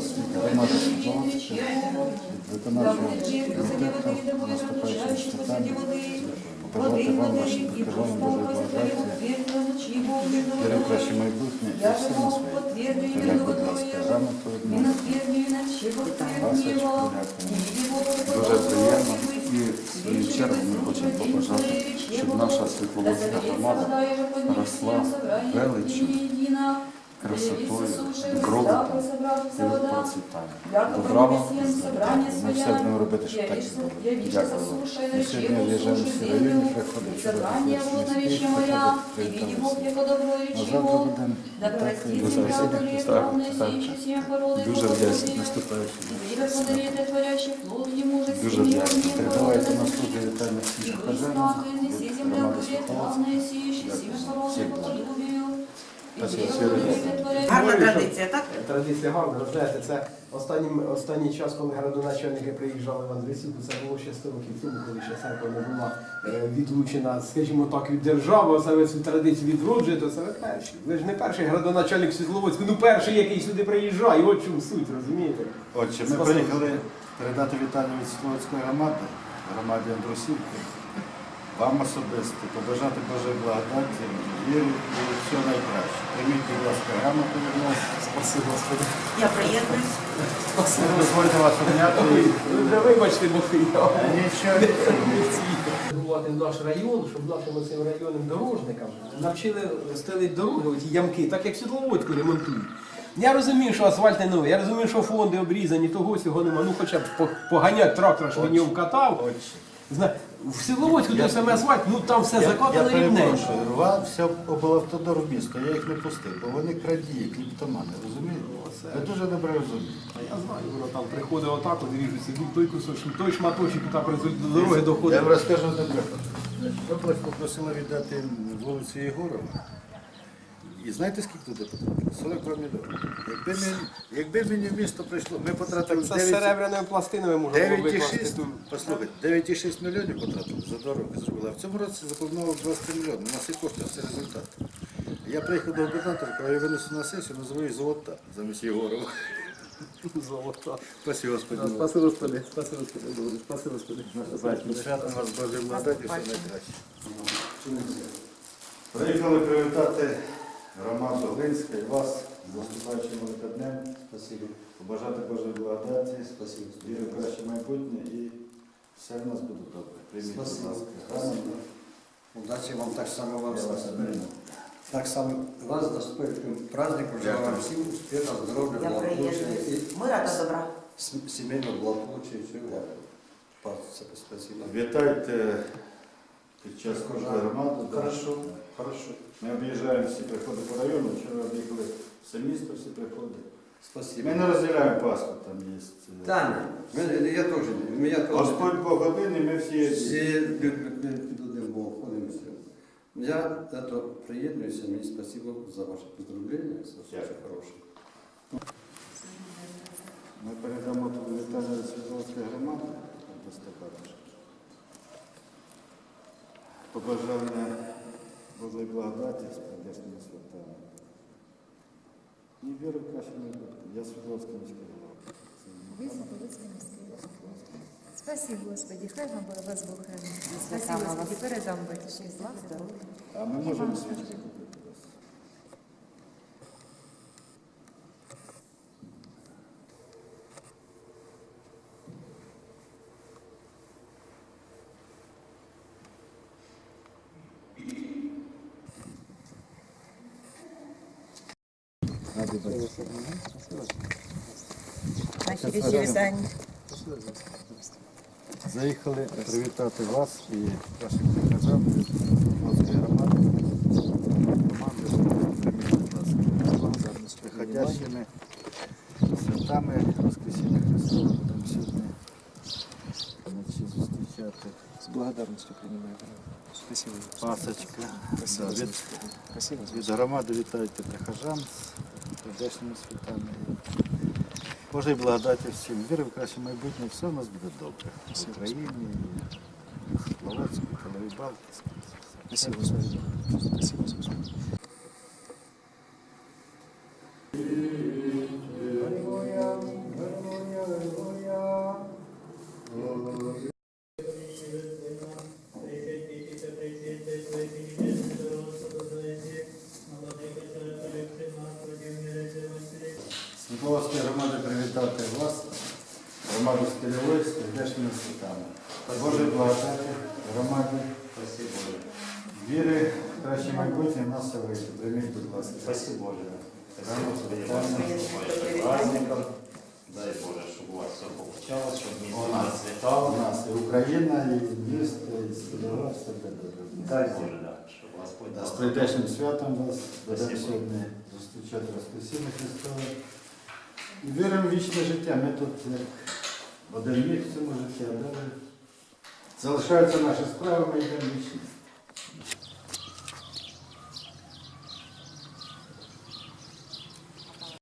вас від громади Світловодська, від виконавчого комітету наступаючими святами, побажати вам вашим прихожанам Божої благодаті, віри в краще майбутнє і все на своє. Як, будь ласка, грамоту одну, пасочку, дякую. Дуже приємно. І в свою чергу ми хочемо побажати, щоб наша Світловодська громада росла величчю, красотою, добробутом і процвітанням. Добра вам і здоров'я. Ми все будемо робити, щоб так і було. Дякую вам. Ми сьогодні в'їжджали всі райони, приходять, вчора приходять міські, приходять, привітали всіх. А завтра будемо так, дуже вдячні наступаючим. Дуже вдячні. Передавайте на студію вітання всім прихожанам від громади Світловодська. Дякую. Всіх благ. Гарна традиція, так? Традиція гарна, ви знаєте, це останній час, коли градоначальники приїжджали в Андресівку, це було ще 100 років тому, коли ще церква не була відлучена, скажімо так, від держави, а саме цю традицію відроджує, то це ви перші. Ви ж не перший градоначальник Світловодська, ну перший, який сюди приїжджає, от чому суть, розумієте? Отже, ми приїхали передати вітання від Світловодської громади, громаді Андрусівки, вам особисто, побажати Божої благодаті, віри і всього найкраще. Прийміть, будь ласка, грамоту від нас. Спасибо, Господи. Я приєднуюсь. Дозвольте вас обняти. Ви вже вибачте, бо я Нічого. наш район, щоб нашим цим районним дорожникам навчили стелити дороги, оті ямки, так як Світловодську ремонтують. Я розумію, що асфальт не новий, я розумію, що фонди обрізані, того сього нема. Ну хоча б поганять трактора, щоб він його вкатав. В Світловодську той саме асфальт, ну там все закатано рівненько. Вам все облавтодор в місто, я їх не пустив, бо вони крадії, кліптомани, розумієте? Ви дуже добре розумієте. Я знаю, воно там приходить отак, от дивіться, той кусочок, той шматочок, і так до дороги доходить. Я вам розкажу одне приклад. Ви попросили віддати вулицю Єгорова. І знаєте, скільки туди потрапило? 42 мільйони. Якби мені в місто прийшло, ми потратили Це з серебряною пластиною можна було викласти. 9,6, послухайте, 9,6 мільйонів потратили за 2 роки зробили. А в цьому році запланували 23 мільйони. У нас і кошти, все результат. Я приїхав до губернатора, коли я винесу на сесію, називаю її «Золота» замість Єгорова. Золота. Спасибо, Господи. Спасибо, Господи. Спасибо, Господи. Спасибо, Господи. Святом вас Божої благодаті, все найкраще. Приїхали привітати громаду Глинська і вас з наступаючим Великоднем. Спасибо. Побажати Божої благодаті, спасибо. Віри в краще майбутнє і все в нас буде добре. Прийміть, будь ласка, грамоту. Удачи вам, так само вам. Так само вас с наступающим праздником. Желаю вам всем успехов, здоровья, Я благополучия приєднуюсь. Мира та добра. семейного благополучия. Всего. Спасибо. Вітайте під час кожної громади. Хорошо, хорошо. Ми об'їжджаємо всі приходи по району, вчора об'їхали все місто, всі приходи. Спасибо. Ми не розділяємо Пасху, там є. Да, я тоже. Меня тоже. Господь Бог один, і ми всі. Все люди Бог ходим. Я это приедусь, мне спасибо за ваше поздравление, за все хорошее. Ми передамо тут вітання від Світловодської громади. Побажання Божої благодаті з сердечними святами. І віри в краще майбутнє. Я Світловодський міський голова. Вы Світловодський міський голова. Спасибо, Господи, хай вам вас Бог хранить. Спасибо, Господи, передам батюшки благ, здоров'я. А ми можемо свічки купити вас. Наші речі вітання. Заїхали привітати вас і ваших прихожан від Світловодської громади. З приходящими святами Воскресіння Христова будемо сьогодні вночі зустрічати. С благодарностью принимаю. Спасибо. Пасочка. Спасибо. Да, Спасибо. від громади вітайте прихожан з прийдешніми святами. Божої благодаті всім. Віри в краще майбутнє, все у нас буде добре. В Україні, в Світловодську, Новій Балтійській. Спасибо. Спасибо. Аллилуйя. Світловодської громади привітати вас, громаду Скелевої, з прийдешніми святами. Боже благодати громаді, віри в краще майбутнє нас вийти. Прийміть, будь ласка. Спасибо, Боже. Рано Праздником. Дай Боже, щоб у вас все получалось, щоб місто процвітало. у нас і Україна, і місто, і Скелева, все буде добре. Дай Боже, да, щоб вас З подало. прийдешнім святом вас будемо Спасибо. сьогодні зустрічати Воскресіння Христове. І віримо в вічне життя. Ми тут як один міг в цьому житті, а далі залишаються наші справи, ми йдемо в вічність.